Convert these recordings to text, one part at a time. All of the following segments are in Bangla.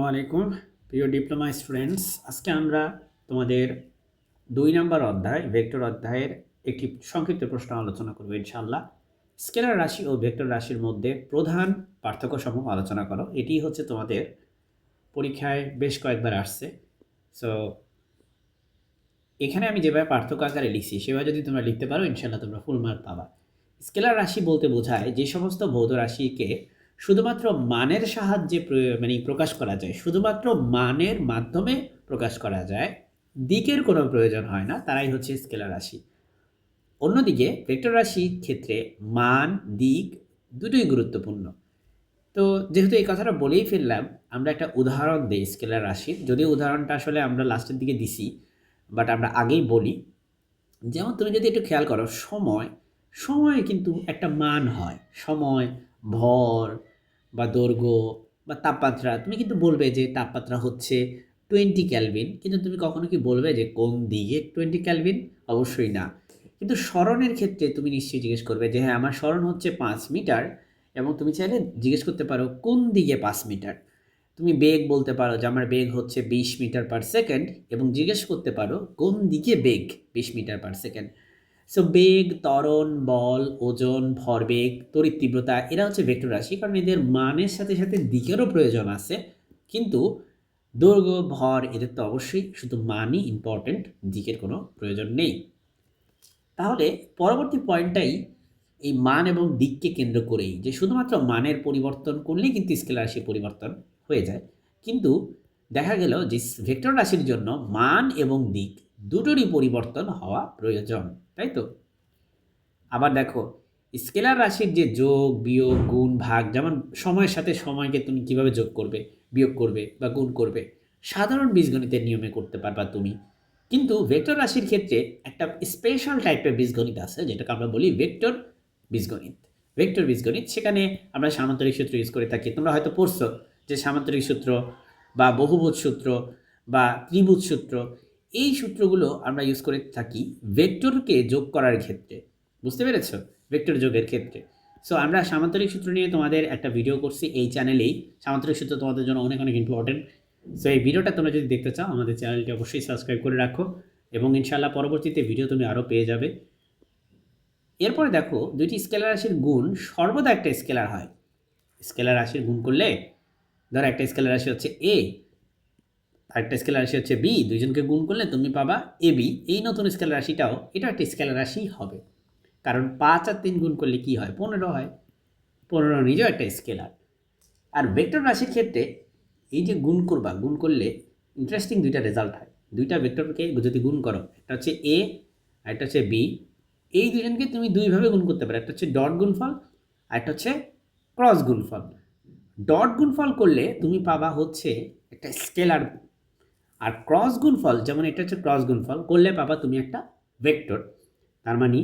আলাইকুম প্রিয় ডিপ্লোমা স্টুডেন্টস, আজকে আমরা তোমাদের 2 নম্বর অধ্যায় ভেক্টর অধ্যায়ের একটি সংক্ষিপ্ত প্রশ্ন আলোচনা করব ইনশাআল্লাহ। স্কেলার রাশি ও ভেক্টর রাশির মধ্যে প্রধান পার্থক্যসমূহ আলোচনা করো। এটি হচ্ছে তোমাদের পরীক্ষায় বেশ কয়েকবার আসছে। সো এখানে আমি যেভাবে পার্থক্য আকারে লিখছি সেভাবে যদি তোমরা লিখতে পারো ইনশাআল্লাহ তোমরা ফুল মার্ক পাবা। স্কেলার রাশি বলতে বোঝায় যে সমস্ত ভৌত রাশিকে শুধুমাত্র মানের সাহায্যে প্রকাশ করা যায়, শুধুমাত্র মানের মাধ্যমে প্রকাশ করা যায়, দিকের কোনো প্রয়োজন হয় না, তারাই হচ্ছে স্কেলার রাশি। অন্যদিকে ভেক্টর রাশির ক্ষেত্রে মান দিক দুটোই গুরুত্বপূর্ণ। তো যেহেতু এই কথাটা বলেই ফেললাম, আমরা একটা উদাহরণ দিই স্কেলার রাশির, যদিও উদাহরণটা আসলে আমরা লাস্টের দিকে দিছি, বাট আমরা আগেই বলি। যেমন তুমি যদি একটু খেয়াল করো, সময় কিন্তু একটা মান হয়। সময়, ভর বা দৈর্ঘ্য বা তাপমাত্রা, তুমি কিন্তু বলবে যে তাপমাত্রা হচ্ছে 20 ক্যালভিন, কিন্তু তুমি কখনো কি বলবে যে কোন দিকে 20 ক্যালভিন? অবশ্যই না। কিন্তু স্মরণের ক্ষেত্রে তুমি নিশ্চয়ই জিজ্ঞেস করবে যে হ্যাঁ, আমার স্মরণ হচ্ছে 5 মিটার, এবং তুমি চাইলে জিজ্ঞেস করতে পারো কোন দিকে 5 মিটার। তুমি বেগ বলতে পারো যে আমার বেগ হচ্ছে 20 মিটার পার সেকেন্ড, এবং জিজ্ঞেস করতে পারো কোন দিকে বেগ 20 মিটার পার সেকেন্ড। সো বেগ, ত্বরণ, বল, ওজন, ভরবেগ, তড়িৎ তীব্রতা, এরা হচ্ছে ভেক্টর রাশি, কারণ এদের মানের সাথে সাথে দিকেরও প্রয়োজন আছে। কিন্তু দৈর্ঘ্য, ভর, এদের তো অবশ্যই শুধু মানই ইম্পর্টেন্ট, দিকের কোনো প্রয়োজন নেই। তাহলে পরবর্তী পয়েন্টটাই এই মান এবং দিককে কেন্দ্র করেই, যে শুধুমাত্র মানের পরিবর্তন করলেই কিন্তু স্কেলার রাশির পরিবর্তন হয়ে যায়। কিন্তু দেখা গেল যে ভেক্টর রাশির জন্য মান এবং দিক দুটোরই পরিবর্তন হওয়া প্রয়োজন, তাই তো? আবার দেখো, স্কেলার রাশির যে যোগ, বিয়োগ, গুণ, ভাগ, যেমন সময়ের সাথে সময়কে তুমি কিভাবে যোগ করবে, বিয়োগ করবে বা গুণ করবে, সাধারণ বীজগণিতের নিয়মে করতে পারবা তুমি। কিন্তু ভেক্টর রাশির ক্ষেত্রে একটা স্পেশাল টাইপের বীজগণিত আছে, যেটাকে আমরা বলি ভেক্টর বীজগণিত। ভেক্টর বীজগণিত, সেখানে আমরা সামান্তরিক সূত্র ইউজ করে থাকি। তোমরা হয়তো পড়ছো যে সামান্তরিক সূত্র বা বহুভুজ সূত্র বা ত্রিভুজ সূত্র, এই সূত্রগুলো আমরা ইউজ করে থাকি ভেক্টরকে যোগ করার ক্ষেত্রে। বুঝতে পেরেছ? ভেক্টর যোগের ক্ষেত্রে। সো আমরা সামান্তরিক সূত্র নিয়ে তোমাদের একটা ভিডিও করছি এই চ্যানেলেই। সামান্তরিক সূত্র তোমাদের জন্য অনেক অনেক ইম্পর্টেন্ট। সো এই ভিডিওটা তোমরা যদি দেখতে চাও, আমাদের চ্যানেলটি অবশ্যই সাবস্ক্রাইব করে রাখো, এবং ইনশাআল্লাহ পরবর্তীতে ভিডিও তুমি আরও পেয়ে যাবে। এরপরে দেখো, দুইটি স্কেলার রাশির গুণ সর্বদা একটা স্কেলার হয়। স্কেলার রাশির গুণ করলে, ধরো একটা স্কেলার রাশি হচ্ছে এ, আরেকটা স্কেলার রাশি হচ্ছে বি, দুইজনকে গুণ করলে তুমি পাবা এ বি। এই নতুন স্কেলার রাশিটাও এটা একটা স্কেলার রাশি হবে, কারণ 5 আর 3 গুণ করলে কি হয়? 15 হয়। 15 নিজেও একটা স্কেলার। আর ভেক্টর রাশির ক্ষেত্রে এই যে গুণ করবা, গুণ করলে ইন্টারেস্টিং দুইটা রেজাল্ট হয়। দুইটা ভেক্টরকে যদি গুণ করো, একটা হচ্ছে এ আর একটা হচ্ছে বি, এই দুজনকে তুমি দুইভাবে গুণ করতে পারো। একটা হচ্ছে ডট গুণফল আর একটা হচ্ছে ক্রস গুণফল। ডট গুণফল করলে তুমি পাবা হচ্ছে একটা স্কেলার, আর ক্রস গুণফল, যেমন এটা হচ্ছে ক্রস গুণফল করলে পাবা তুমি একটা ভেক্টর। তার মানে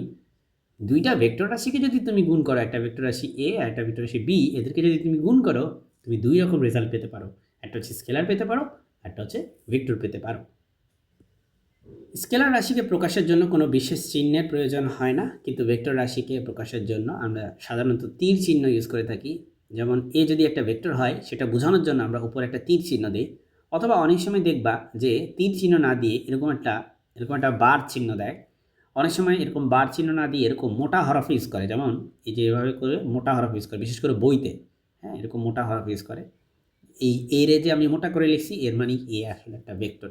দুইটা ভেক্টর রাশিকে যদি তুমি গুণ করো, একটা ভেক্টর রাশি এ আর একটা ভেক্টর রাশি বি, এদেরকে যদি তুমি গুণ করো, তুমি দুই রকম রেজাল্ট পেতে পারো। একটা হচ্ছে স্কেলার পেতে পারো, একটা হচ্ছে ভেক্টর পেতে পারো। স্কেলার রাশিকে প্রকাশের জন্য কোনো বিশেষ চিহ্নের প্রয়োজন হয় না, কিন্তু ভেক্টর রাশিকে প্রকাশের জন্য আমরা সাধারণত তীর চিহ্ন ইউজ করে থাকি। যেমন এ যদি একটা ভেক্টর হয়, সেটা বোঝানোর জন্য আমরা উপরে একটা তীর চিহ্ন দিই, অথবা অনেক সময় দেখবা যে তীর চিহ্ন না দিয়ে এরকম একটা বার চিহ্ন দেয়। অনেক সময় এরকম বার চিহ্ন না দিয়ে এরকম মোটা হরফ ইউজ করে, যেমন এই যে এভাবে করে মোটা হরফ ইউজ করে, বিশেষ করে বইতে। হ্যাঁ, এরকম মোটা হরফ ইউজ করে। এই এর যে আমি মোটা করে লিখছি, এর মানে এ আসলে একটা ভেক্টর।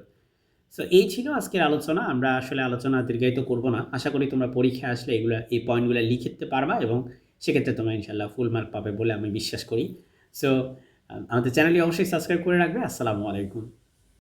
সো এই ছিল আজকের আলোচনা। আমরা আসলে আলোচনা দীর্ঘায়িত করব না। আশা করি তোমরা পরীক্ষা আসলে এই পয়েন্টগুলো লিখতে পারবা, এবং সেক্ষেত্রে তোমরা ইনশাল্লাহ ফুল মার্ক পাবে বলে আমি বিশ্বাস করি। সো আমাদের চ্যানেলটি অবশ্যই সাবস্ক্রাইব করে রাখবে। আসসালামু আলাইকুম।